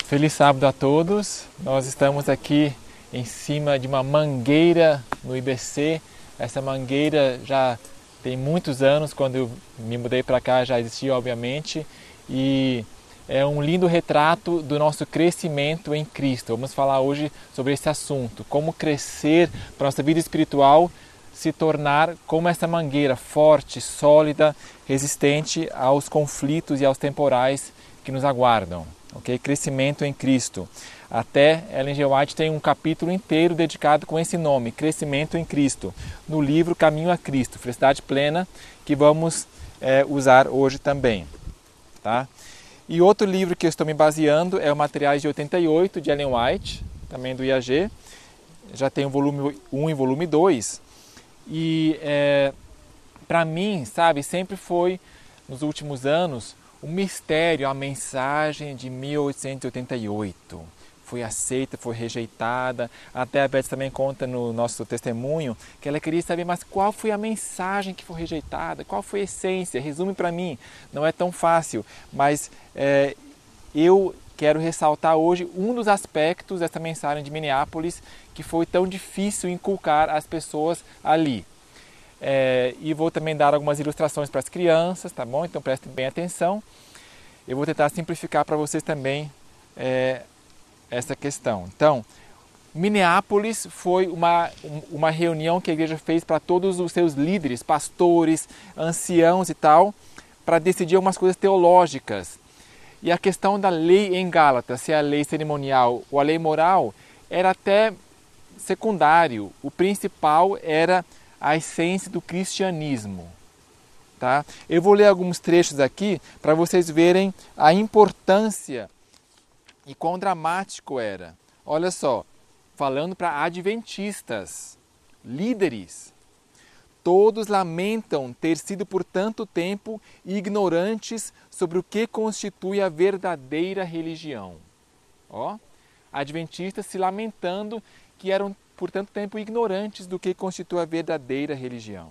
Feliz sábado a todos. Nós estamos aqui em cima de uma mangueira no IBC. Essa mangueira já tem muitos anos, quando eu me mudei para cá já existia, obviamente, e é um lindo retrato do nosso crescimento em Cristo. Vamos falar hoje sobre esse assunto, como crescer para a nossa vida espiritual, se tornar como essa mangueira, forte, sólida, resistente aos conflitos e aos temporais que nos aguardam. Okay? Crescimento em Cristo. Até Ellen G. White tem um capítulo inteiro dedicado com esse nome, Crescimento em Cristo, no livro Caminho a Cristo, Felicidade Plena, que vamos usar hoje também. Tá? E outro livro que eu estou me baseando é o Materiais de 88, de Ellen White, também do IAG. Já tem o volume 1 e volume 2. E para mim, sabe, sempre foi, nos últimos anos, um mistério a mensagem de 1888. Foi aceita, foi rejeitada. Até a Beth também conta no nosso testemunho que ela queria saber, mas qual foi a mensagem que foi rejeitada? Qual foi a essência? Resume para mim. Não é tão fácil, mas eu quero ressaltar hoje um dos aspectos dessa mensagem de Minneapolis que foi tão difícil inculcar às pessoas ali. E vou também dar algumas ilustrações para as crianças, tá bom? Então prestem bem atenção. Eu vou tentar simplificar para vocês também essa questão. Então, Minneapolis foi uma reunião que a igreja fez para todos os seus líderes, pastores, anciãos e tal, para decidir algumas coisas teológicas. E a questão da lei em Gálatas, se é a lei cerimonial ou a lei moral, era até secundário. O principal era a essência do cristianismo. Tá? Eu vou ler alguns trechos aqui para vocês verem a importância e quão dramático era. Olha só, falando para adventistas, líderes, todos lamentam ter sido por tanto tempo ignorantes sobre o que constitui a verdadeira religião. Ó, adventistas se lamentando que eram por tanto tempo ignorantes do que constitui a verdadeira religião.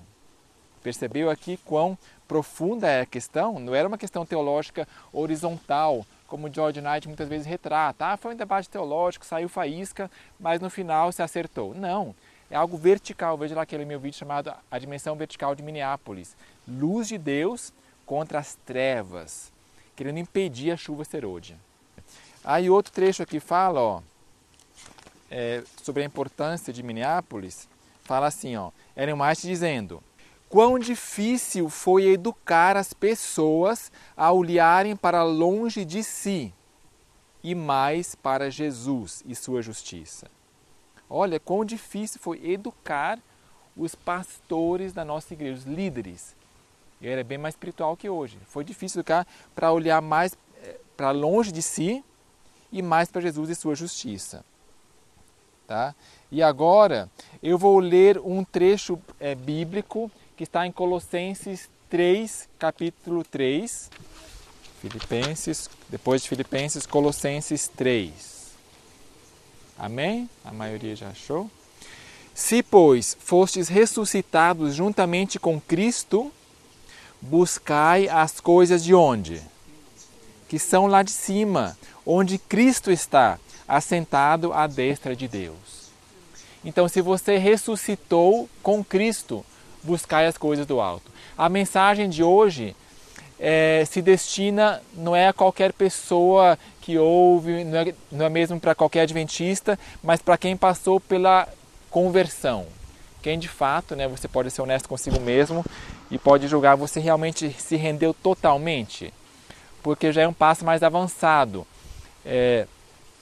Percebeu aqui quão profunda é a questão? Não era uma questão teológica horizontal, como George Knight muitas vezes retrata. Foi um debate teológico, saiu faísca, mas no final se acertou. Não, é algo vertical. Veja lá aquele meu vídeo chamado A Dimensão Vertical de Minneapolis. Luz de Deus contra as trevas, querendo impedir a chuva serôdia. Aí outro trecho aqui fala, sobre a importância de Minneapolis, fala assim, Ellen White dizendo: quão difícil foi educar as pessoas a olharem para longe de si e mais para Jesus e sua justiça. Olha, quão difícil foi educar os pastores da nossa igreja, os líderes. Ele era bem mais espiritual que hoje. Foi difícil educar para olhar mais para longe de si e mais para Jesus e sua justiça. Tá? E agora eu vou ler um trecho bíblico que está em Colossenses 3, capítulo 3, depois de Filipenses, Colossenses 3. Amém? A maioria já achou? Se, pois, fostes ressuscitados juntamente com Cristo, buscai as coisas de onde? Que são lá de cima, onde Cristo está, assentado à destra de Deus. Então, se você ressuscitou com Cristo, buscai as coisas do alto. A mensagem de hoje se destina, não é a qualquer pessoa que ouve, não é mesmo para qualquer adventista, mas para quem passou pela conversão. Quem de fato, você pode ser honesto consigo mesmo e pode julgar, você realmente se rendeu totalmente? Porque já é um passo mais avançado.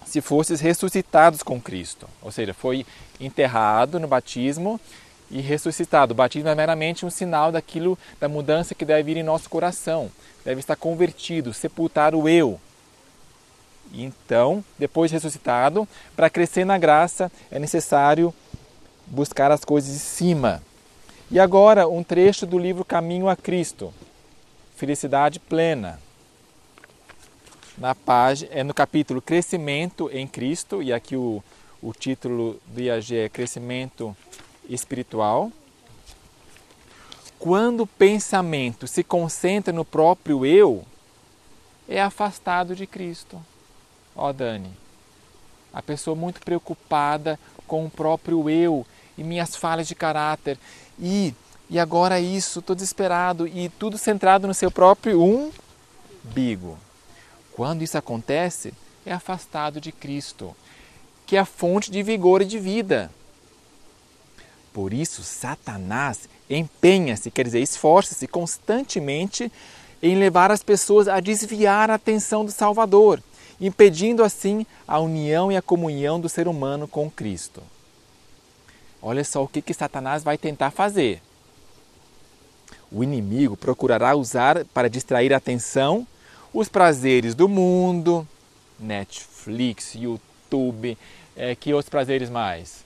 Se fosses ressuscitados com Cristo, ou seja, foi enterrado no batismo e ressuscitado. O batismo é meramente um sinal da mudança que deve vir em nosso coração. Deve estar convertido, sepultar o eu. Então, depois de ressuscitado, para crescer na graça, é necessário buscar as coisas de cima. E agora, um trecho do livro Caminho a Cristo, Felicidade Plena. No capítulo Crescimento em Cristo, e aqui o título do IAG é Crescimento Espiritual. Quando o pensamento se concentra no próprio eu, é afastado de Cristo. Ó, Dani, a pessoa muito preocupada com o próprio eu e minhas falhas de caráter. E agora isso, estou desesperado e tudo centrado no seu próprio umbigo. Quando isso acontece, é afastado de Cristo, que é a fonte de vigor e de vida. Por isso, Satanás empenha-se, quer dizer, esforça-se constantemente em levar as pessoas a desviar a atenção do Salvador, impedindo assim a união e a comunhão do ser humano com Cristo. Olha só o que Satanás vai tentar fazer. O inimigo procurará usar para distrair a atenção os prazeres do mundo, Netflix, YouTube, que outros prazeres mais?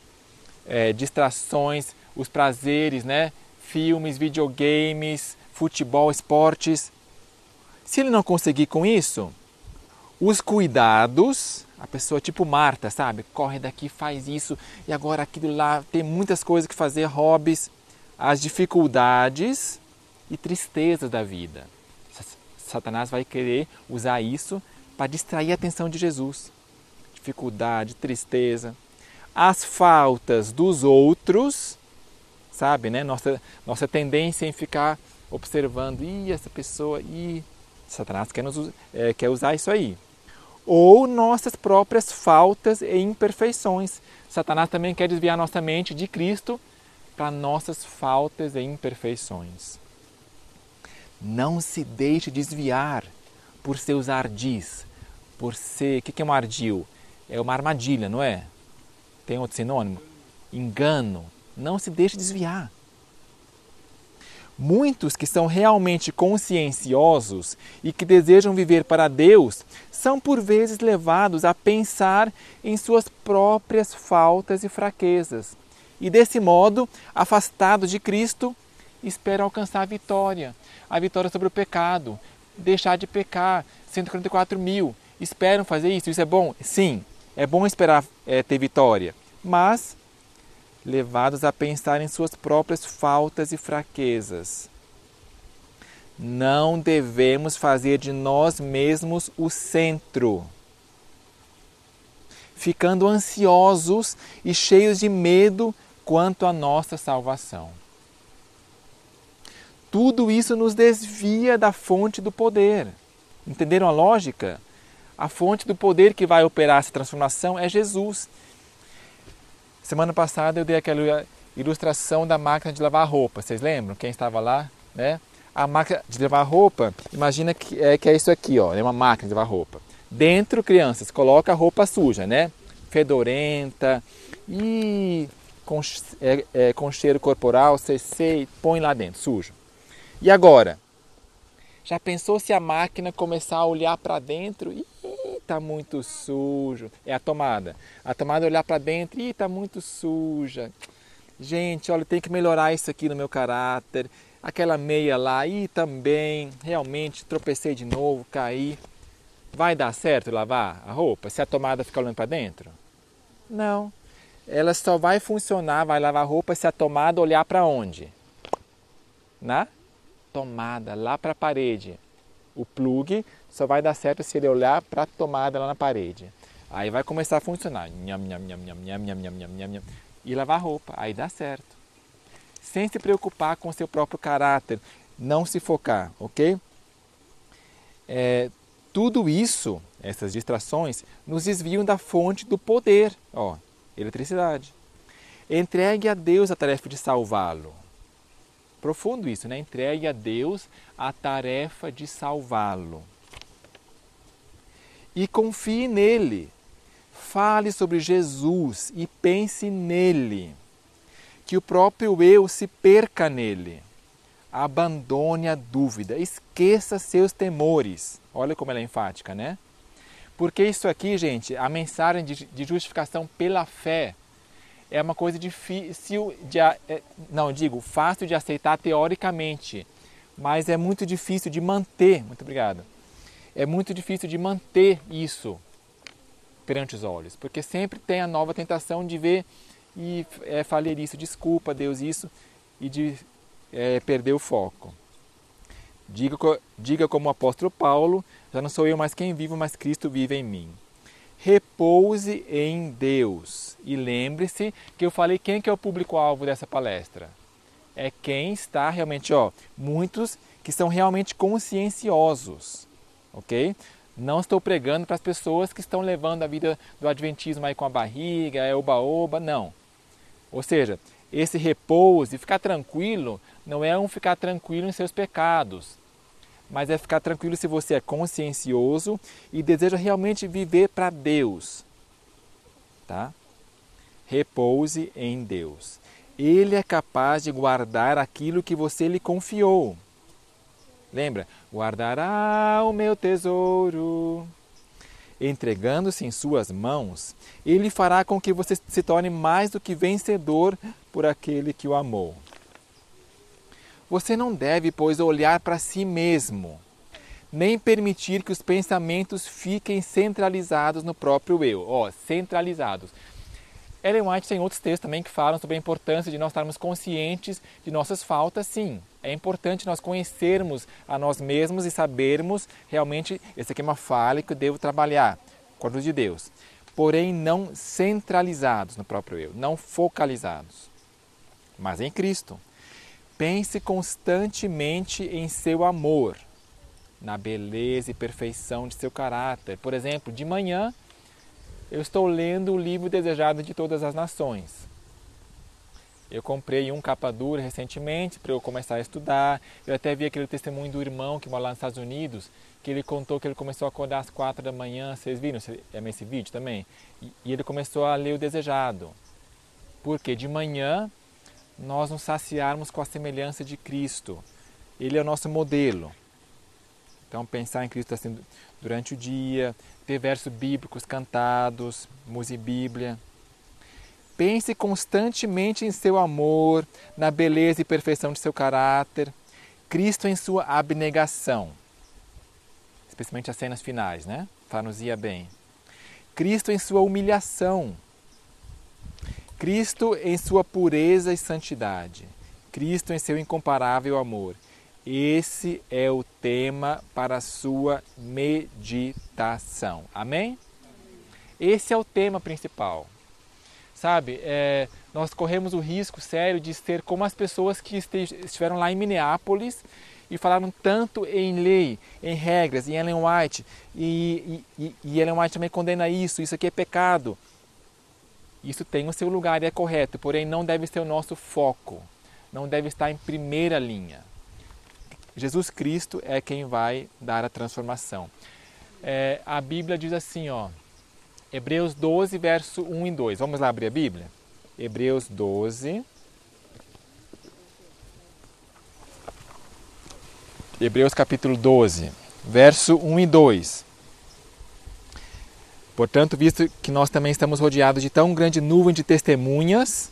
Distrações, os prazeres, né? Filmes, videogames, futebol, esportes. Se ele não conseguir com isso, os cuidados, a pessoa tipo Marta, sabe? Corre daqui, faz isso e agora aquilo lá, tem muitas coisas que fazer, hobbies, as dificuldades e tristezas da vida. Satanás vai querer usar isso para distrair a atenção de Jesus. Dificuldade, tristeza, as faltas dos outros, sabe, né? Nossa tendência em ficar observando, essa pessoa, Satanás quer usar isso aí. Ou nossas próprias faltas e imperfeições. Satanás também quer desviar nossa mente de Cristo para nossas faltas e imperfeições. Não se deixe desviar por seus ardis, por ser... O que é um ardil? É uma armadilha, não é? Tem outro sinônimo? Engano. Não se deixe desviar. Muitos que são realmente conscienciosos e que desejam viver para Deus são por vezes levados a pensar em suas próprias faltas e fraquezas. E desse modo, afastados de Cristo, esperam alcançar a vitória sobre o pecado, deixar de pecar, 144.000, esperam fazer isso, isso é bom? Sim, é bom esperar ter vitória, mas levados a pensar em suas próprias faltas e fraquezas. Não devemos fazer de nós mesmos o centro, ficando ansiosos e cheios de medo quanto à nossa salvação. Tudo isso nos desvia da fonte do poder. Entenderam a lógica? A fonte do poder que vai operar essa transformação é Jesus. Semana passada eu dei aquela ilustração da máquina de lavar roupa. Vocês lembram? Quem estava lá? Né? A máquina de lavar roupa, imagina que é isso aqui, ó, é uma máquina de lavar roupa. Dentro, crianças, coloca a roupa suja, né? Fedorenta e com cheiro corporal, CC, põe lá dentro, sujo. E agora? Já pensou se a máquina começar a olhar para dentro? Está muito sujo. É a tomada. A tomada olhar para dentro, está muito suja. Gente, olha, tem que melhorar isso aqui no meu caráter. Aquela meia lá, também, realmente, tropecei de novo, caí. Vai dar certo lavar a roupa se a tomada ficar olhando para dentro? Não. Ela só vai funcionar, vai lavar a roupa se a tomada olhar para onde? Na tomada, lá para a parede. O plug só vai dar certo se ele olhar para a tomada lá na parede. Aí vai começar a funcionar. Nham, nham, nham, nham, nham, nham, nham, nham, nham, nham. E lavar a roupa. Aí dá certo. Sem se preocupar com o seu próprio caráter. Não se focar, ok? Tudo isso, essas distrações, nos desviam da fonte do poder. Ó, eletricidade. Entregue a Deus a tarefa de salvá-lo. Profundo isso, né? Entregue a Deus a tarefa de salvá-lo. E confie nele. Fale sobre Jesus e pense nele. Que o próprio eu se perca nele. Abandone a dúvida. Esqueça seus temores. Olha como ela é enfática, né? Porque isso aqui, gente, a mensagem de justificação pela fé é uma coisa difícil fácil de aceitar teoricamente, mas é muito difícil de manter. Muito obrigado. É muito difícil de manter isso perante os olhos, porque sempre tem a nova tentação de ver e falhar isso, desculpa Deus isso, e de perder o foco. Diga como o apóstolo Paulo, já não sou eu mais quem vivo, mas Cristo vive em mim. repouse em Deus. E lembre-se que eu falei quem que é o público-alvo dessa palestra. É quem está realmente, muitos que são realmente conscienciosos, ok? Não estou pregando para as pessoas que estão levando a vida do adventismo aí com a barriga, é oba-oba, não. Ou seja, esse repouso e ficar tranquilo não é ficar tranquilo em seus pecados, mas é ficar tranquilo se você é consciencioso e deseja realmente viver para Deus. Tá? Repouse em Deus. Ele é capaz de guardar aquilo que você lhe confiou. Lembra? Guardará o meu tesouro. Entregando-se em suas mãos, Ele fará com que você se torne mais do que vencedor por aquele que o amou. Você não deve, pois, olhar para si mesmo, nem permitir que os pensamentos fiquem centralizados no próprio eu. Centralizados. Ellen White tem outros textos também que falam sobre a importância de nós estarmos conscientes de nossas faltas, sim. É importante nós conhecermos a nós mesmos e sabermos realmente, esse aqui é uma falha que eu devo trabalhar, com a ajuda de Deus. Porém, não centralizados no próprio eu, não focalizados, mas em Cristo. Pense constantemente em seu amor, na beleza e perfeição de seu caráter. Por exemplo, de manhã, eu estou lendo o livro Desejado de Todas as Nações. Eu comprei um capa dura recentemente para eu começar a estudar. Eu até vi aquele testemunho do irmão que mora lá nos Estados Unidos, que ele contou que ele começou a acordar às 4 da manhã. Vocês viram esse vídeo também? E ele começou a ler o Desejado. Porque de manhã nós nos saciarmos com a semelhança de Cristo. Ele é o nosso modelo. Então pensar em Cristo assim durante o dia, ter versos bíblicos cantados, música e Bíblia. Pense constantemente em seu amor, na beleza e perfeição de seu caráter, Cristo em sua abnegação, especialmente as cenas finais, né? Far-nos-ia bem. Cristo em sua humilhação, Cristo em sua pureza e santidade, Cristo em seu incomparável amor. Esse é o tema para a sua meditação. Amém? Esse é o tema principal. Sabe, nós corremos o risco sério de ser como as pessoas que estiveram lá em Minneapolis e falaram tanto em lei, em regras, em Ellen White, e Ellen White também condena isso aqui é pecado. Isso tem o seu lugar e é correto, porém não deve ser o nosso foco, não deve estar em primeira linha. Jesus Cristo é quem vai dar a transformação. A Bíblia diz assim, Hebreus 12, verso 1 e 2. Vamos lá abrir a Bíblia? Hebreus 12. Hebreus capítulo 12, verso 1 e 2. Portanto, visto que nós também estamos rodeados de tão grande nuvem de testemunhas,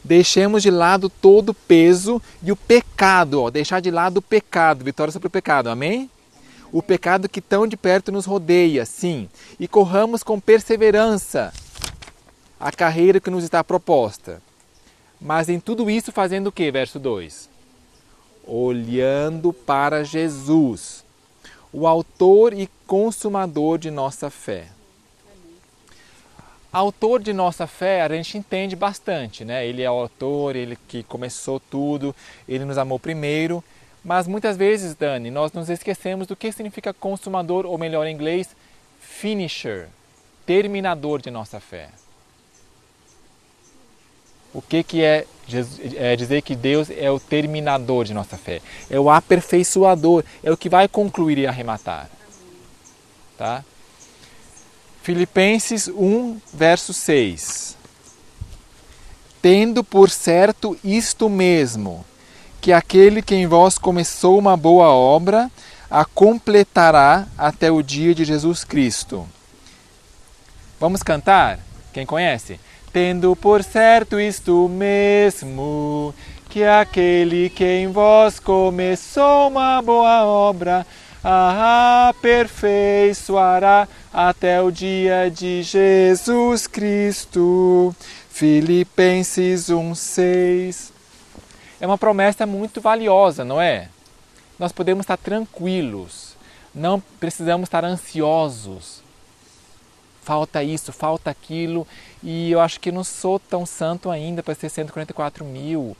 deixemos de lado todo o peso e o pecado. Deixar de lado o pecado, vitória sobre o pecado, amém? O pecado que tão de perto nos rodeia, sim, e corramos com perseverança a carreira que nos está proposta. Mas em tudo isso fazendo o quê? Verso 2. Olhando para Jesus, o autor e consumador de nossa fé. Autor de nossa fé, a gente entende bastante, né? Ele é o autor, ele que começou tudo, ele nos amou primeiro. Mas muitas vezes, Dani, nós nos esquecemos do que significa consumador, ou melhor em inglês, finisher, terminador de nossa fé. O que é dizer que Deus é o terminador de nossa fé? É o aperfeiçoador, é o que vai concluir e arrematar. Tá? Filipenses 1, verso 6. Tendo por certo isto mesmo, que aquele que em vós começou uma boa obra, a completará até o dia de Jesus Cristo. Vamos cantar? Quem conhece? Tendo por certo isto mesmo, que aquele que em vós começou uma boa obra, a aperfeiçoará até o dia de Jesus Cristo. Filipenses 1:6. É uma promessa muito valiosa, não é? Nós podemos estar tranquilos, não precisamos estar ansiosos, falta isso, falta aquilo, e eu acho que não sou tão santo ainda para ser 144 mil,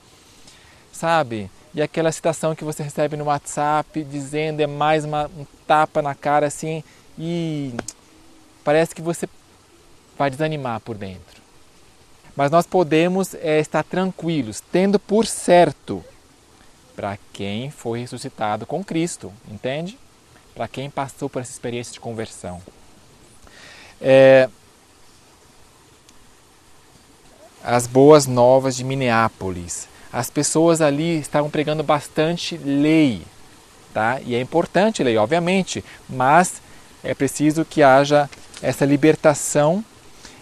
sabe? E aquela citação que você recebe no WhatsApp dizendo, é mais um tapa na cara assim, e parece que você vai desanimar por dentro. Mas nós podemos estar tranquilos, tendo por certo, para quem foi ressuscitado com Cristo, entende? Para quem passou por essa experiência de conversão. As boas novas de Minneapolis. As pessoas ali estavam pregando bastante lei, tá? E é importante lei, obviamente, mas é preciso que haja essa libertação,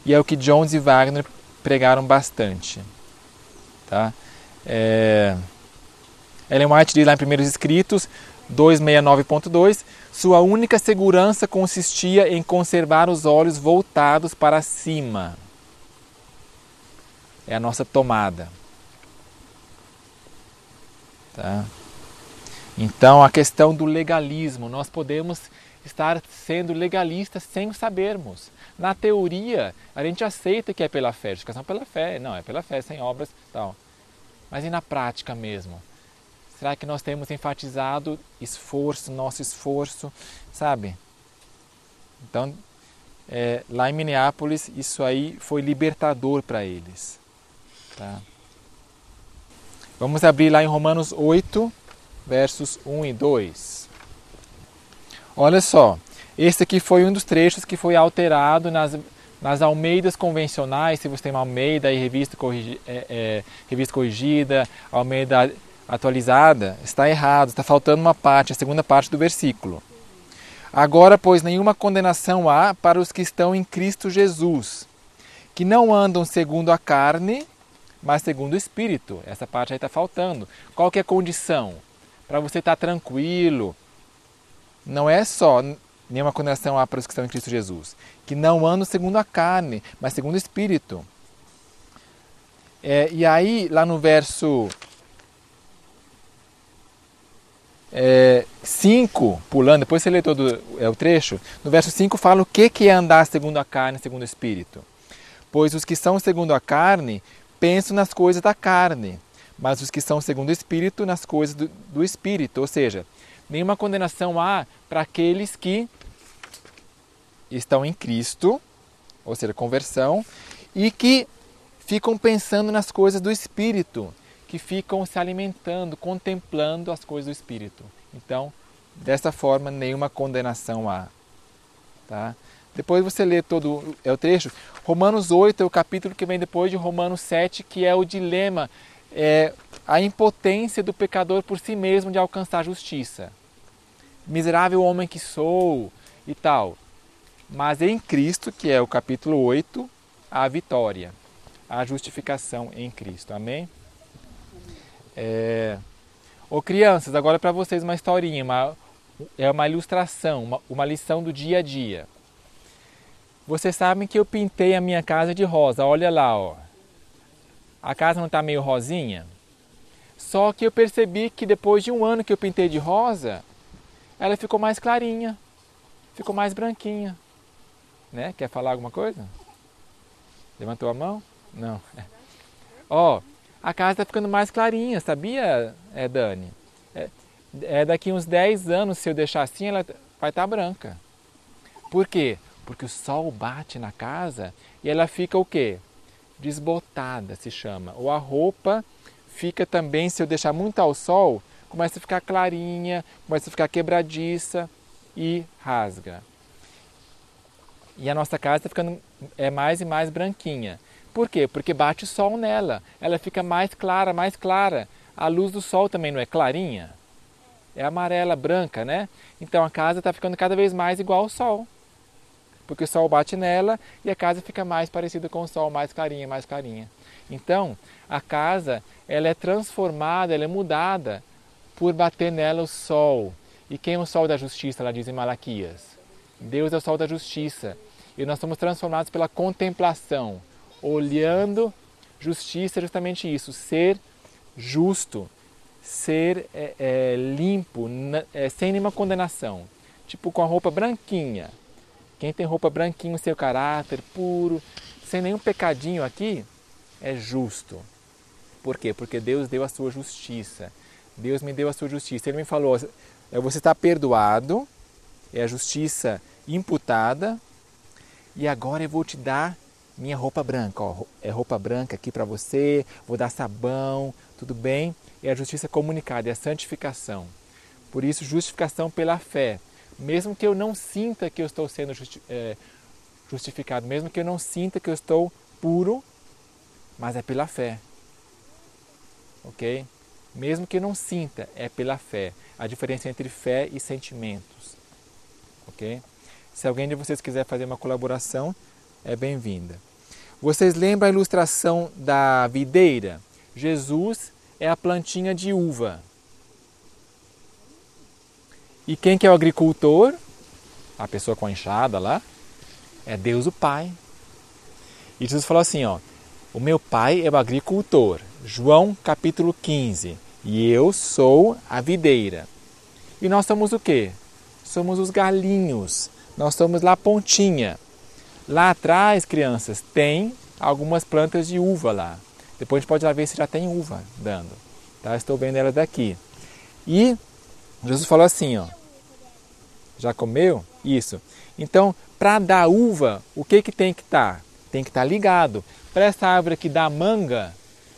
e é o que Jones e Wagner pregaram bastante, tá? Ellen White diz lá em Primeiros Escritos 269.2, sua única segurança consistia em conservar os olhos voltados para cima. É a nossa tomada. Tá? Então, a questão do legalismo, nós podemos estar sendo legalistas sem sabermos. Na teoria, a gente aceita que é pela fé, justificação pela fé, não, é pela fé, sem obras, tal. Mas e na prática mesmo? Será que nós temos enfatizado esforço, nosso esforço, sabe? Então, lá em Minneapolis, isso aí foi libertador para eles. Tá? Vamos abrir lá em Romanos 8, versos 1 e 2. Olha só, esse aqui foi um dos trechos que foi alterado nas Almeidas convencionais. Se você tem uma Almeida e revista corrigida, Almeida atualizada, está errado, está faltando uma parte, a segunda parte do versículo. Agora, pois, nenhuma condenação há para os que estão em Cristo Jesus, que não andam segundo a carne, mas segundo o Espírito. Essa parte aí está faltando. Qual que é a condição? Para você estar tranquilo, não é só nenhuma condenação há para os que estão em Cristo Jesus, que não andam segundo a carne, mas segundo o Espírito. E aí, lá no verso 5, pulando, depois você lê todo o trecho, no verso 5 fala o que é andar segundo a carne, segundo o Espírito. Pois os que são segundo a carne pensam nas coisas da carne, mas os que são segundo o Espírito nas coisas do Espírito. Ou seja, nenhuma condenação há para aqueles que estão em Cristo, ou seja, conversão, e que ficam pensando nas coisas do Espírito, que ficam se alimentando, contemplando as coisas do Espírito. Então, dessa forma, nenhuma condenação há. Tá? Depois você lê todo o trecho. Romanos 8 é o capítulo que vem depois de Romanos 7, que é o dilema, a impotência do pecador por si mesmo de alcançar a justiça. Miserável homem que sou e tal. Mas em Cristo, que é o capítulo 8, há a vitória, a justificação em Cristo. Amém? Crianças, agora para vocês uma historinha, uma ilustração, uma lição do dia a dia. Vocês sabem que eu pintei a minha casa de rosa, olha lá, ó. A casa não está meio rosinha? Só que eu percebi que depois de um ano que eu pintei de rosa, ela ficou mais clarinha, ficou mais branquinha. Né? Quer falar alguma coisa? Levantou a mão? Não. A casa está ficando mais clarinha, sabia, Dani? Daqui uns 10 anos, se eu deixar assim, ela vai estar branca. Por quê? Porque o sol bate na casa e ela fica o quê? Desbotada, se chama. Ou a roupa fica também, se eu deixar muito ao sol, começa a ficar clarinha, começa a ficar quebradiça e rasga. E a nossa casa está ficando mais e mais branquinha. Por quê? Porque bate o sol nela. Ela fica mais clara, mais clara. A luz do sol também não é clarinha? É amarela, branca, né? Então a casa está ficando cada vez mais igual ao sol. Porque o sol bate nela e a casa fica mais parecida com o sol, mais clarinha, mais clarinha. Então, a casa, ela é transformada, ela é mudada por bater nela o sol. E quem é o sol da justiça, ela diz em Malaquias? Deus é o sol da justiça. E nós somos transformados pela contemplação. Olhando, justiça é justamente isso, ser justo, ser limpo, sem nenhuma condenação. Tipo com a roupa branquinha. Quem tem roupa branquinha, seu caráter puro, sem nenhum pecadinho aqui, é justo. Por quê? Porque Deus deu a sua justiça. Deus me deu a sua justiça. Ele me falou, você está perdoado, é a justiça imputada, e agora eu vou te dar minha roupa branca. Ó, é roupa branca aqui para você, vou dar sabão, tudo bem? É a justiça comunicada, é a santificação. Por isso, justificação pela fé. Mesmo que eu não sinta que eu estou sendo justificado, mesmo que eu não sinta que eu estou puro, mas é pela fé. Ok? Mesmo que eu não sinta, é pela fé. A diferença entre fé e sentimentos. Ok? Se alguém de vocês quiser fazer uma colaboração, é bem-vinda. Vocês lembram a ilustração da videira? Jesus é a plantinha de uva. E quem que é o agricultor? A pessoa com a enxada lá? É Deus o Pai. E Jesus falou assim, ó, o meu Pai é o agricultor. João capítulo 15. E eu sou a videira. E nós somos o quê? Somos os galinhos. Nós somos lá a pontinha. Lá atrás, crianças, tem algumas plantas de uva lá. Depois a gente pode lá ver se já tem uva dando. Tá? Estou vendo ela daqui. E Jesus falou assim, ó. Já comeu? Isso. Então, para dar uva, o que tem que estar? Tem que estar ligado. Para essa árvore que dá manga,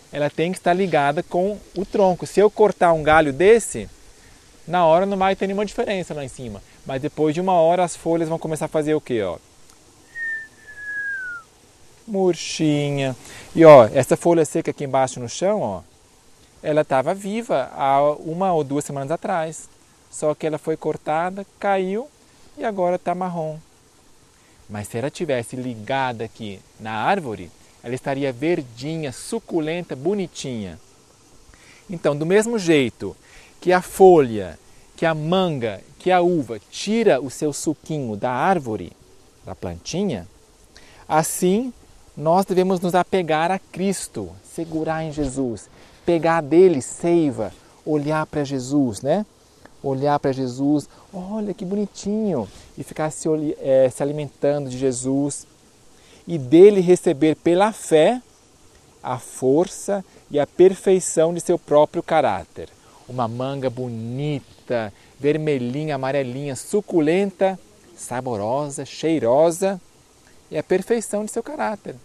ela tem que estar ligada com o tronco. Se eu cortar um galho desse, na hora não vai ter nenhuma diferença lá em cima. Mas depois de uma hora as folhas vão começar a fazer o quê? Ó? Murchinha. E ó, essa folha seca aqui embaixo no chão, ó, ela estava viva há 1 ou 2 semanas atrás. Só que ela foi cortada, caiu e agora está marrom. Mas se ela tivesse ligada aqui na árvore, ela estaria verdinha, suculenta, bonitinha. Então, do mesmo jeito que a folha, que a manga, que a uva tira o seu suquinho da árvore, da plantinha, assim nós devemos nos apegar a Cristo, segurar em Jesus, pegar dele seiva, olhar para Jesus, né? Olhar para Jesus, olha que bonitinho, e ficar se alimentando de Jesus e dele receber pela fé a força e a perfeição de seu próprio caráter. Uma manga bonita, vermelhinha, amarelinha, suculenta, saborosa, cheirosa e a perfeição de seu caráter.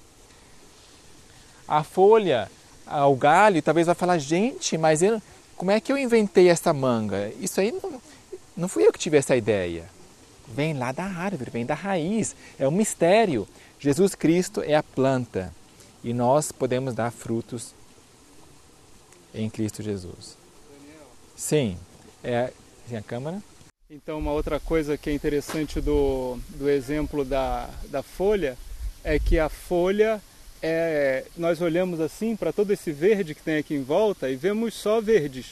A folha, o galho, talvez vai falar, gente, mas como é que eu inventei essa manga? Isso aí não fui eu que tive essa ideia. Vem lá da árvore, vem da raiz. É um mistério. Jesus Cristo é a planta e nós podemos dar frutos em Cristo Jesus. Daniel. Sim. Tem a câmera? Então, uma outra coisa que é interessante do exemplo da folha é que a folha, nós olhamos assim para todo esse verde que tem aqui em volta e vemos só verdes.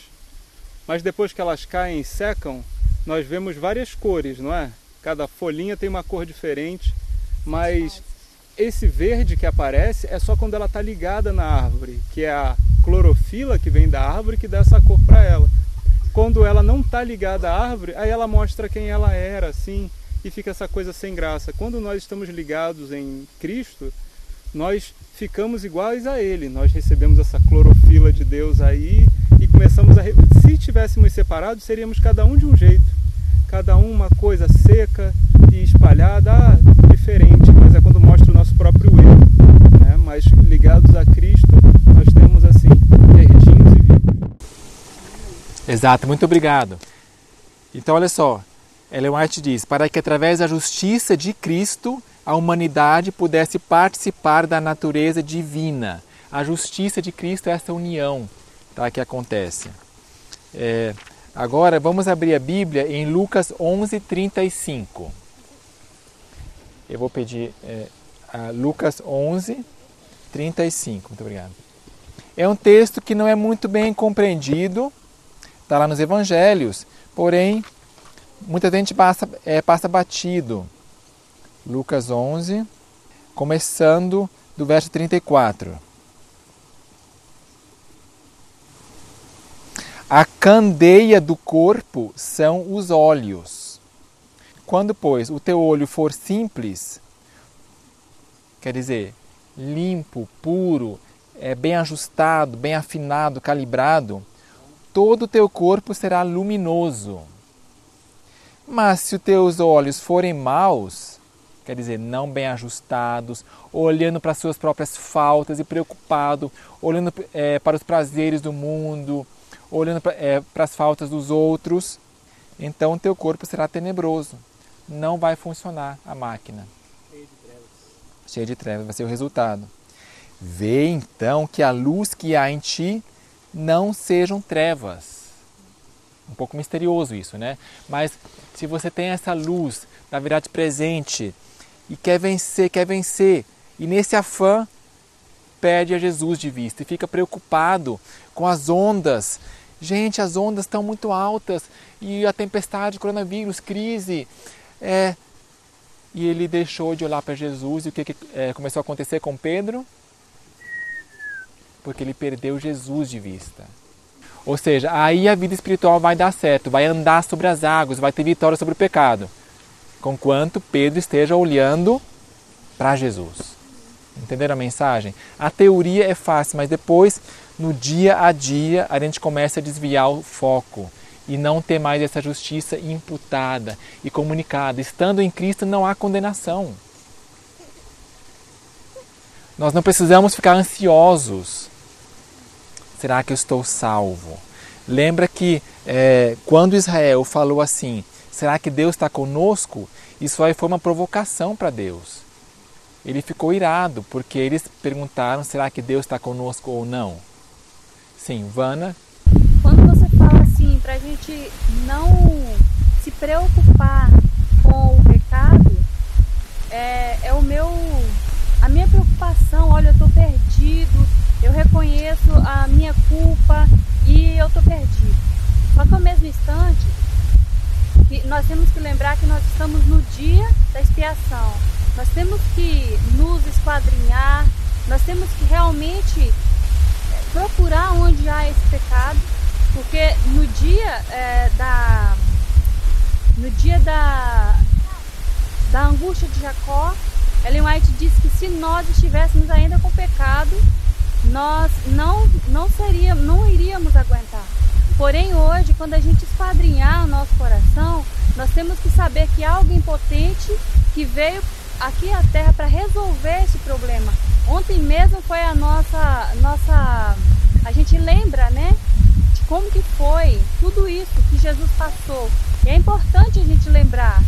Mas depois que elas caem e secam, nós vemos várias cores, não é? Cada folhinha tem uma cor diferente, mas esse verde que aparece é só quando ela está ligada na árvore, que é a clorofila que vem da árvore que dá essa cor para ela. Quando ela não está ligada à árvore, aí ela mostra quem ela era, assim, e fica essa coisa sem graça. Quando nós estamos ligados em Cristo, nós ficamos iguais a Ele. Nós recebemos essa clorofila de Deus aí e começamos a... Se tivéssemos separados, seríamos cada um de um jeito. Cada um uma coisa seca e espalhada, diferente, mas é quando mostra o nosso próprio eu, né? Mas ligados a Cristo, nós temos assim, verdinhos e vivos. Exato, muito obrigado. Então, olha só, Ellen White diz, para que através da justiça de Cristo, a humanidade pudesse participar da natureza divina. A justiça de Cristo é essa união, tá, que acontece. Agora, vamos abrir a Bíblia em Lucas 11:35. Eu vou pedir Lucas 11:35. Muito obrigado. É um texto que não é muito bem compreendido, está lá nos Evangelhos, porém, muita gente passa batido. Lucas 11, começando do verso 34. A candeia do corpo são os olhos. quando, pois, o teu olho for simples, quer dizer, limpo, puro, bem ajustado, bem afinado, calibrado, todo o teu corpo será luminoso. Mas se os teus olhos forem maus, quer dizer, não bem ajustados, olhando para as suas próprias faltas e preocupado, olhando para os prazeres do mundo, olhando para as faltas dos outros, então o teu corpo será tenebroso. Não vai funcionar a máquina. Cheio de trevas, vai ser o resultado. Vê então que a luz que há em ti não sejam trevas. Um pouco misterioso isso, né? Mas se você tem essa luz da verdade presente e quer vencer, e nesse afã perde a Jesus de vista e fica preocupado com as ondas. Gente, as ondas estão muito altas e a tempestade, coronavírus, crise. E ele deixou de olhar para Jesus e o que começou a acontecer com Pedro? Porque ele perdeu Jesus de vista. Ou seja, aí a vida espiritual vai dar certo, vai andar sobre as águas, vai ter vitória sobre o pecado. Conquanto Pedro esteja olhando para Jesus. Entenderam a mensagem? A teoria é fácil, mas depois, no dia a dia, a gente começa a desviar o foco e não ter mais essa justiça imputada e comunicada. Estando em Cristo não há condenação. Nós não precisamos ficar ansiosos. Será que eu estou salvo? Lembra que quando Israel falou assim, será que Deus está conosco? Isso aí foi uma provocação para Deus. Ele ficou irado, porque eles perguntaram, será que Deus está conosco ou não? Sim, Vana? Quando você fala assim, para a gente não se preocupar com o pecado, a minha preocupação, olha, eu estou perdido, eu reconheço a minha culpa e eu estou perdido. Só que ao mesmo instante, nós temos que lembrar que nós estamos no dia da expiação. Nós temos que nos esquadrinhar, nós temos que realmente procurar onde há esse pecado, porque no dia da angústia de Jacó, Ellen White diz que se nós estivéssemos ainda com pecado, nós não iríamos aguentar. Porém hoje, quando a gente esquadrinhar o nosso coração, nós temos que saber que há alguém potente que veio aqui à Terra para resolver esse problema. Ontem mesmo foi a gente lembra, né, de como que foi tudo isso que Jesus passou. E é importante a gente lembrar,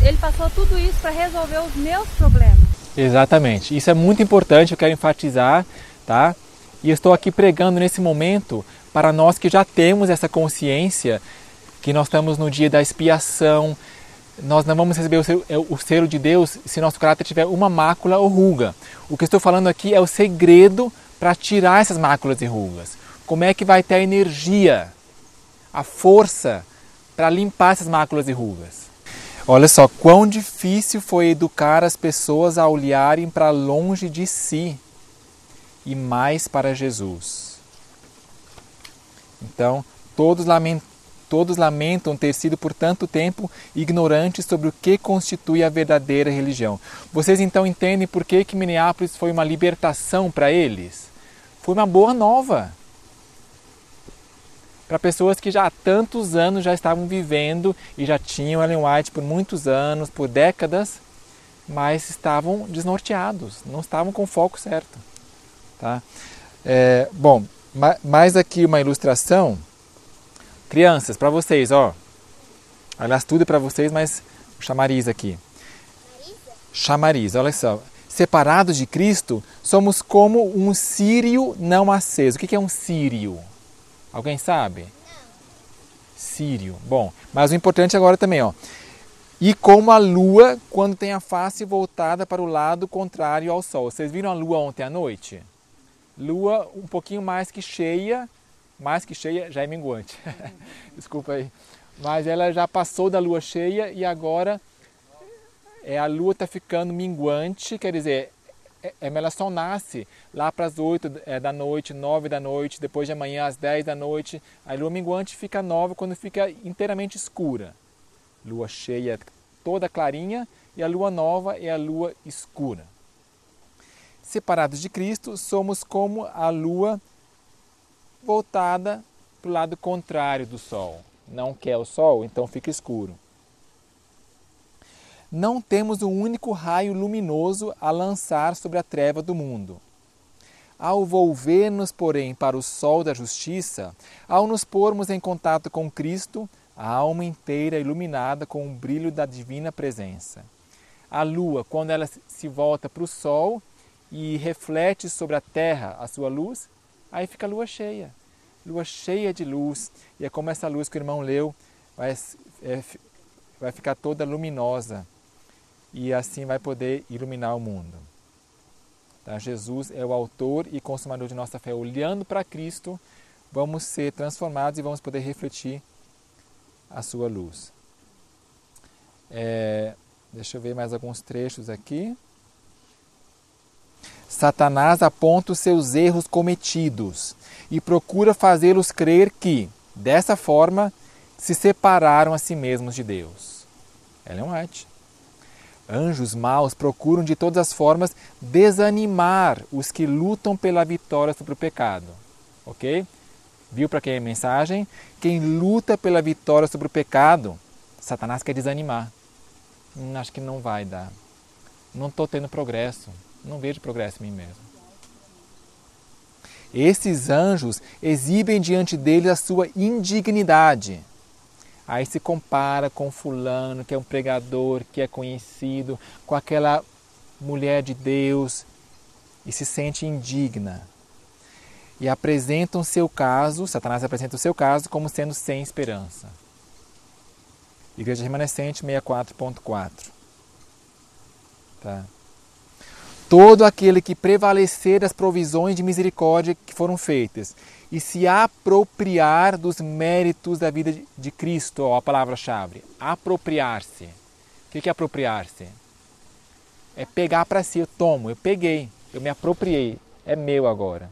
ele passou tudo isso para resolver os meus problemas. Exatamente, isso é muito importante, eu quero enfatizar, tá? E eu estou aqui pregando nesse momento para nós que já temos essa consciência que nós estamos no dia da expiação. Nós não vamos receber o selo de Deus se nosso caráter tiver uma mácula ou ruga. O que eu estou falando aqui é o segredo para tirar essas máculas e rugas. Como é que vai ter a energia, a força para limpar essas máculas e rugas? Olha só, quão difícil foi educar as pessoas a olharem para longe de si e mais para Jesus. Então, todos lamentam ter sido por tanto tempo ignorantes sobre o que constitui a verdadeira religião. Vocês então entendem por que Minneapolis foi uma libertação para eles? Foi uma boa nova. Para pessoas que já há tantos anos já estavam vivendo e já tinham Ellen White por muitos anos, por décadas, mas estavam desnorteados, não estavam com o foco certo. Tá? Bom, mais aqui uma ilustração. Crianças, para vocês, ó. Aliás, tudo é para vocês, mas o chamariz aqui. Chamariz, olha só. Separados de Cristo, somos como um círio não aceso. O que é um círio? Alguém sabe? Não. Círio. Bom, mas o importante agora também, ó. E como a lua quando tem a face voltada para o lado contrário ao sol. Vocês viram a lua ontem à noite? Lua um pouquinho mais que cheia já é minguante. Desculpa aí. Mas ela já passou da lua cheia e agora a lua está ficando minguante, quer dizer, ela só nasce lá para as 8 da noite, 9 da noite, depois de amanhã às 10 da noite. A lua minguante fica nova quando fica inteiramente escura. Lua cheia toda clarinha e a lua nova é a lua escura. Separados de Cristo, somos como a lua voltada para o lado contrário do sol. Não quer o sol, então fica escuro. Não temos um único raio luminoso a lançar sobre a treva do mundo. Ao volver-nos, porém, para o sol da justiça, ao nos pormos em contato com Cristo, a alma inteira iluminada com o brilho da divina presença. A lua, quando ela se volta para o sol e reflete sobre a terra a sua luz, aí fica a lua cheia de luz. E é como essa luz que o irmão leu, vai ficar toda luminosa. E assim vai poder iluminar o mundo. Tá? Jesus é o autor e consumador de nossa fé. Olhando para Cristo, vamos ser transformados e vamos poder refletir a sua luz. Deixa eu ver mais alguns trechos aqui. Satanás aponta os seus erros cometidos e procura fazê-los crer que, dessa forma, se separaram a si mesmos de Deus. Ellen White. Anjos maus procuram de todas as formas desanimar os que lutam pela vitória sobre o pecado. Ok? Viu para quem é a mensagem? Quem luta pela vitória sobre o pecado, Satanás quer desanimar. Acho que não vai dar. Não estou tendo progresso. Não vejo progresso em mim mesmo. Esses anjos exibem diante deles a sua indignidade. Aí se compara com fulano, que é um pregador, que é conhecido, com aquela mulher de Deus e se sente indigna. E apresentam o seu caso, Satanás apresenta o seu caso como sendo sem esperança. Igreja Remanescente 64.4. Tá? Todo aquele que prevalecer das provisões de misericórdia que foram feitas e se apropriar dos méritos da vida de Cristo, ó, a palavra-chave, apropriar-se. O que é apropriar-se? É pegar para si, eu tomo, eu peguei, eu me apropriei, é meu agora.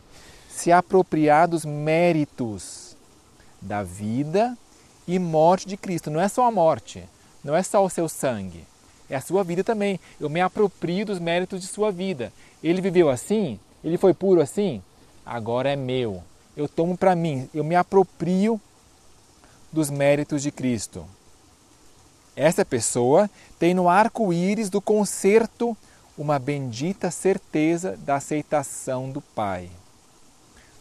Se apropriar dos méritos da vida e morte de Cristo. Não é só a morte, não é só o seu sangue, é a sua vida também. Eu me aproprio dos méritos de sua vida. Ele viveu assim, ele foi puro assim, agora é meu. Eu tomo para mim, eu me aproprio dos méritos de Cristo. Essa pessoa tem no arco-íris do concerto uma bendita certeza da aceitação do Pai.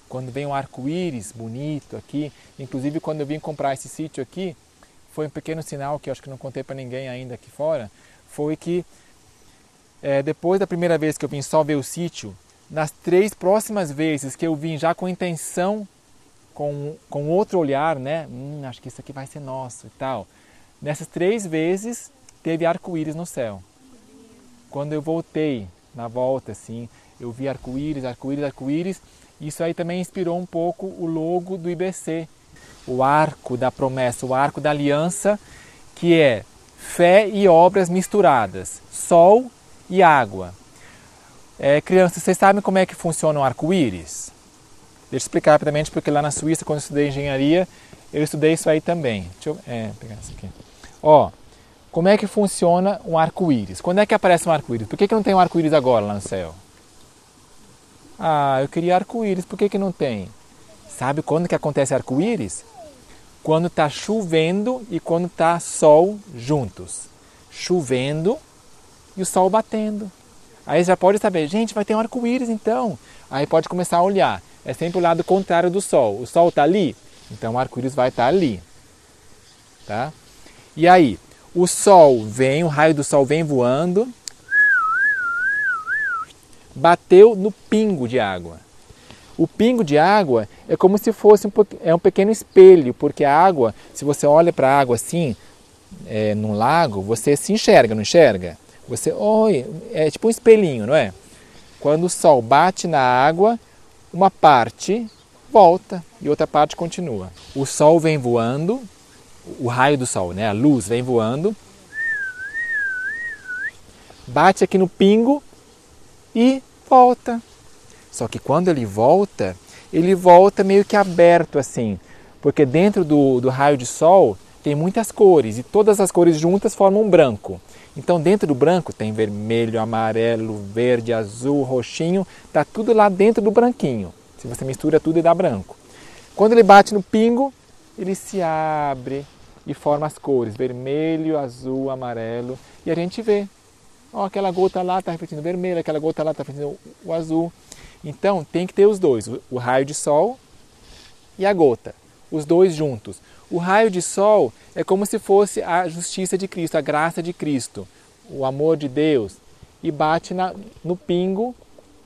Quando vem um arco-íris bonito aqui, inclusive quando eu vim comprar esse sítio aqui, foi um pequeno sinal que eu acho que não contei para ninguém ainda aqui fora, foi que depois da primeira vez que eu vim só ver o sítio, nas 3 próximas vezes que eu vim já com intenção, com outro olhar, né? Acho que isso aqui vai ser nosso e tal. Nessas 3 vezes teve arco-íris no céu. Quando eu voltei, na volta, assim, eu vi arco-íris, arco-íris, arco-íris. Isso aí também inspirou um pouco o logo do IBC. O arco da promessa, o arco da aliança, que é fé e obras misturadas, sol e água. Crianças, vocês sabem como é que funciona o arco-íris? Deixa eu explicar rapidamente, porque lá na Suíça, quando eu estudei engenharia, eu estudei isso aí também. Deixa eu pegar isso aqui. Ó, como é que funciona um arco-íris? Quando é que aparece um arco-íris? Por que não tem um arco-íris agora lá no céu? Eu queria arco-íris, por que não tem? Sabe quando que acontece arco-íris? Quando está chovendo e quando está sol juntos. Chovendo e o sol batendo. Aí já pode saber, gente, vai ter um arco-íris então. Aí pode começar a olhar. É sempre o lado contrário do sol. O sol está ali, então o arco-íris vai estar ali. Tá? E aí, o sol vem, o raio do sol vem voando, bateu no pingo de água. O pingo de água é como se fosse um pequeno espelho, porque a água, se você olha para a água assim, num lago, você se enxerga, não enxerga? É tipo um espelhinho, não é? Quando o sol bate na água, uma parte volta e outra parte continua. O sol vem voando, o raio do sol, né? A luz vem voando, bate aqui no pingo e volta. Só que quando ele volta meio que aberto assim, porque dentro do raio de sol tem muitas cores e todas as cores juntas formam um branco. Então dentro do branco tem vermelho, amarelo, verde, azul, roxinho, está tudo lá dentro do branquinho. Se você mistura tudo e dá branco. Quando ele bate no pingo, ele se abre e forma as cores, vermelho, azul, amarelo. E a gente vê, ó, aquela gota lá está refletindo o vermelho, aquela gota lá está refletindo o azul. Então tem que ter os dois, o raio de sol e a gota, os dois juntos. O raio de sol é como se fosse a justiça de Cristo, a graça de Cristo, o amor de Deus, e bate no pingo,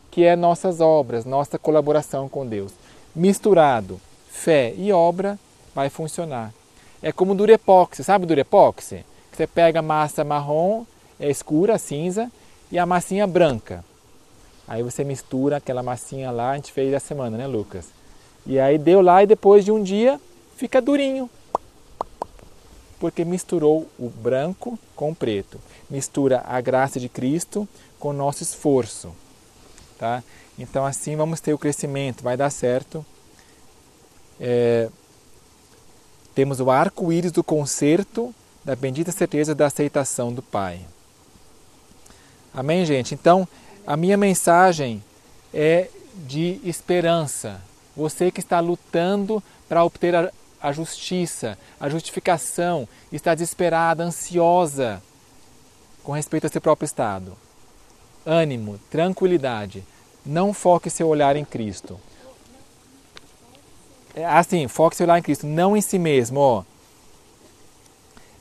que é nossas obras, nossa colaboração com Deus. Misturado, fé e obra, vai funcionar. É como o durepoxi, sabe o durepoxi? Você pega a massa marrom, é escura, cinza, e a massinha branca. Aí você mistura aquela massinha lá, a gente fez essa semana, né, Lucas? E aí deu lá e depois de um dia fica durinho. Porque misturou o branco com o preto. Mistura a graça de Cristo com o nosso esforço. Tá? Então assim vamos ter o crescimento, vai dar certo. Temos o arco-íris do concerto, da bendita certeza da aceitação do Pai. Amém, gente? Então, a minha mensagem é de esperança. Você que está lutando para obter a justiça, a justificação, está desesperada, ansiosa com respeito ao seu próprio estado. Ânimo, tranquilidade. Não foque seu olhar em Cristo. Assim, foque seu olhar em Cristo, não em si mesmo. Ó.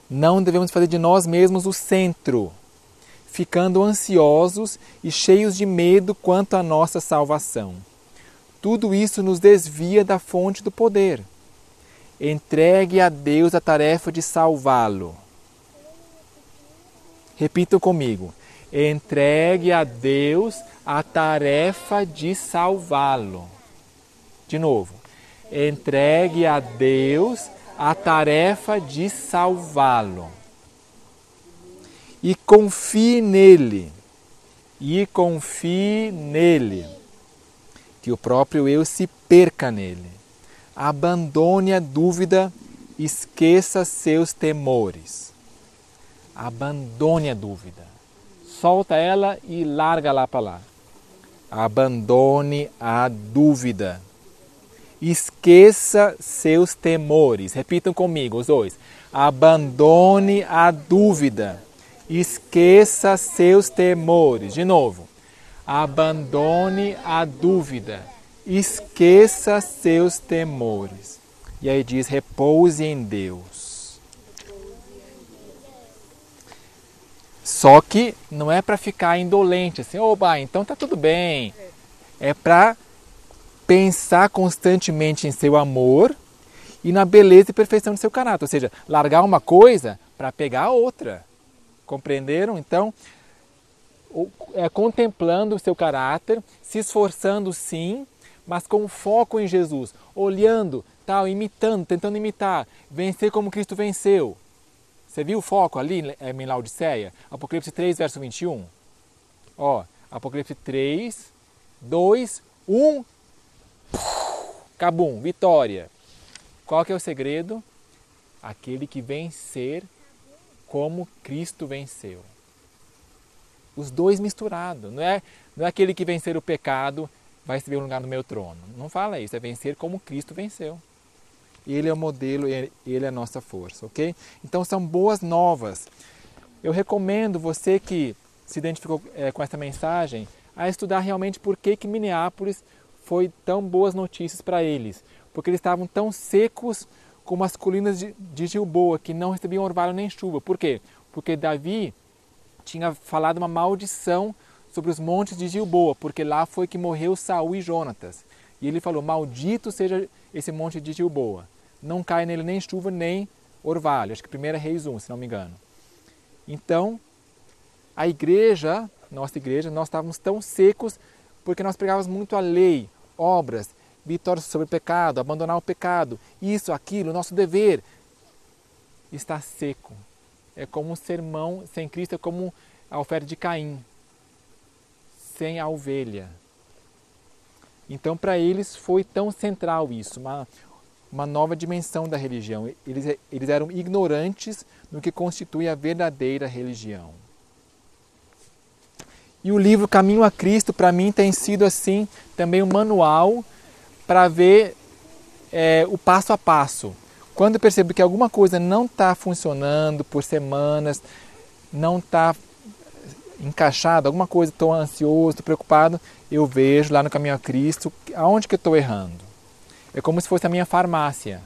Não devemos fazer de nós mesmos o centro, ficando ansiosos e cheios de medo quanto à nossa salvação. Tudo isso nos desvia da fonte do poder. Entregue a Deus a tarefa de salvá-lo. Repitam comigo. Entregue a Deus a tarefa de salvá-lo. De novo. Entregue a Deus a tarefa de salvá-lo. E confie nele. E confie nele. Que o próprio eu se perca nele. Abandone a dúvida, esqueça seus temores. Abandone a dúvida. Solta ela e larga lá para lá. Abandone a dúvida. Esqueça seus temores. Repitam comigo, os dois. Abandone a dúvida. Esqueça seus temores. De novo. Abandone a dúvida. Esqueça seus temores. E aí diz, repouse em Deus. Só que não é para ficar indolente, assim, oba, então tá tudo bem. É para pensar constantemente em seu amor e na beleza e perfeição do seu caráter. Ou seja, largar uma coisa para pegar a outra. Compreenderam? Então, contemplando o seu caráter, se esforçando sim, mas com foco em Jesus, olhando, tal, imitando, tentando imitar, vencer como Cristo venceu. Você viu o foco ali em Laodiceia? Apocalipse 3, verso 21. Ó, Apocalipse 3, 2, 1, cabum, vitória. Qual que é o segredo? Aquele que vencer como Cristo venceu. Os dois misturados. Não é aquele que vencer o pecado vai receber um lugar no meu trono. Não fala isso, é vencer como Cristo venceu. Ele é o modelo, ele é a nossa força, ok? Então são boas novas. Eu recomendo você que se identificou com essa mensagem a estudar realmente por que Minneapolis foi tão boas notícias para eles. Porque eles estavam tão secos como as colinas de Gilboa, que não recebiam orvalho nem chuva. Por quê? Porque Davi tinha falado uma maldição sobre os montes de Gilboa, porque lá foi que morreu Saul e Jonatas. E ele falou, maldito seja esse monte de Gilboa. Não cai nele nem chuva, nem orvalho. Acho que 1 Reis 1, se não me engano. Então, a igreja, nossa igreja, nós estávamos tão secos porque nós pregávamos muito a lei, obras, vitórias sobre o pecado, abandonar o pecado, isso, aquilo, nosso dever. Está seco. É como um sermão sem Cristo, é como a oferta de Caim, sem a ovelha. Então, para eles foi tão central isso, uma nova dimensão da religião. Eles eram ignorantes no que constitui a verdadeira religião. E o livro Caminho a Cristo, para mim, tem sido assim também um manual para ver o passo a passo. Quando eu percebo que alguma coisa não está funcionando por semanas, não está encaixado, alguma coisa, estou ansioso, estou preocupado, eu vejo lá no Caminho a Cristo aonde que eu estou errando. É como se fosse a minha farmácia.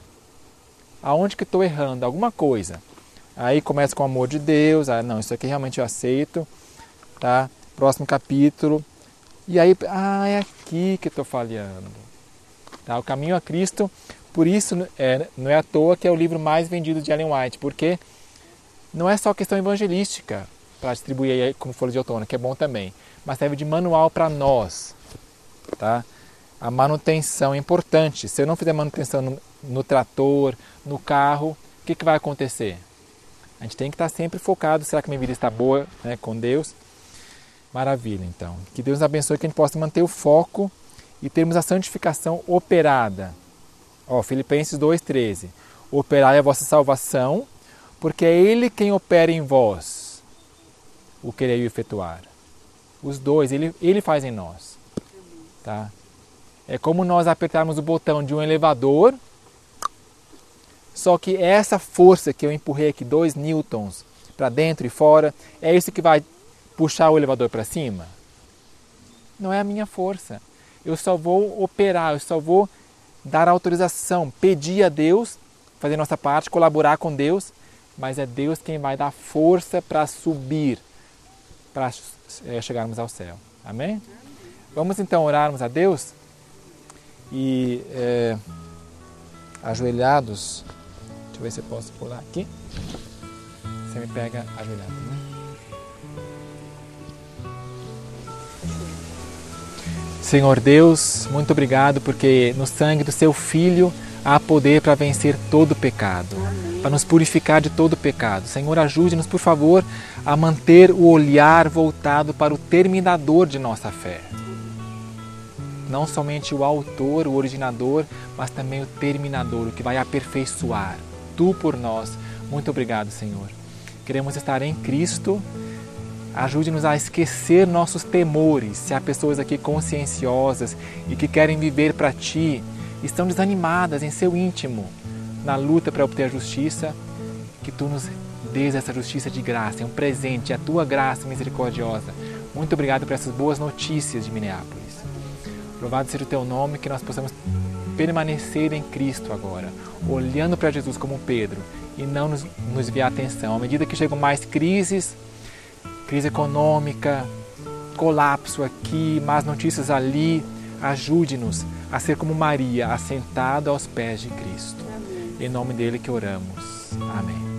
Aonde que estou errando? Alguma coisa. Aí começa com o amor de Deus, não, isso aqui realmente eu aceito, tá? Próximo capítulo. E aí, é aqui que estou falhando. Tá? O Caminho a Cristo, por isso não é à toa que é o livro mais vendido de Ellen White, porque não é só questão evangelística para distribuir aí como folha de outono, que é bom também, mas serve de manual para nós. Tá? A manutenção é importante. Se eu não fizer manutenção no trator, no carro, o que vai acontecer? A gente tem que estar sempre focado. Será que minha vida está boa, né, com Deus? Maravilha, então. Que Deus nos abençoe, que a gente possa manter o foco e termos a santificação operada. Filipenses 2,13. Operai a vossa salvação, porque é Ele quem opera em vós o querer e o efetuar. Os dois, Ele faz em nós. Tá? É como nós apertarmos o botão de um elevador, só que essa força que eu empurrei aqui, 2 newtons, para dentro e fora, é isso que vai puxar o elevador para cima? Não é a minha força. Eu só vou operar, eu só vou dar autorização, pedir a Deus, fazer nossa parte, colaborar com Deus, mas é Deus quem vai dar força para subir, para chegarmos ao céu. Amém? Vamos então orarmos a Deus e ajoelhados. Deixa eu ver se eu posso pular aqui. Você me pega ajoelhado, né? Senhor Deus, muito obrigado porque no sangue do Seu Filho há poder para vencer todo pecado, para nos purificar de todo pecado. Senhor, ajude-nos, por favor, a manter o olhar voltado para o terminador de nossa fé. Não somente o autor, o originador, mas também o terminador, o que vai aperfeiçoar. Tu por nós. Muito obrigado, Senhor. Queremos estar em Cristo. Ajude-nos a esquecer nossos temores. Se há pessoas aqui conscienciosas e que querem viver para Ti, estão desanimadas em seu íntimo, na luta para obter a justiça, que Tu nos dês essa justiça de graça, é um presente, é a Tua graça misericordiosa. Muito obrigado por essas boas notícias de Minneapolis. Louvado seja o Teu nome, que nós possamos permanecer em Cristo agora, olhando para Jesus como Pedro e não nos desviar a atenção. À medida que chegam mais crises, crise econômica, colapso aqui, más notícias ali, ajude-nos a ser como Maria, assentado aos pés de Cristo. Em nome dele que oramos. Amém.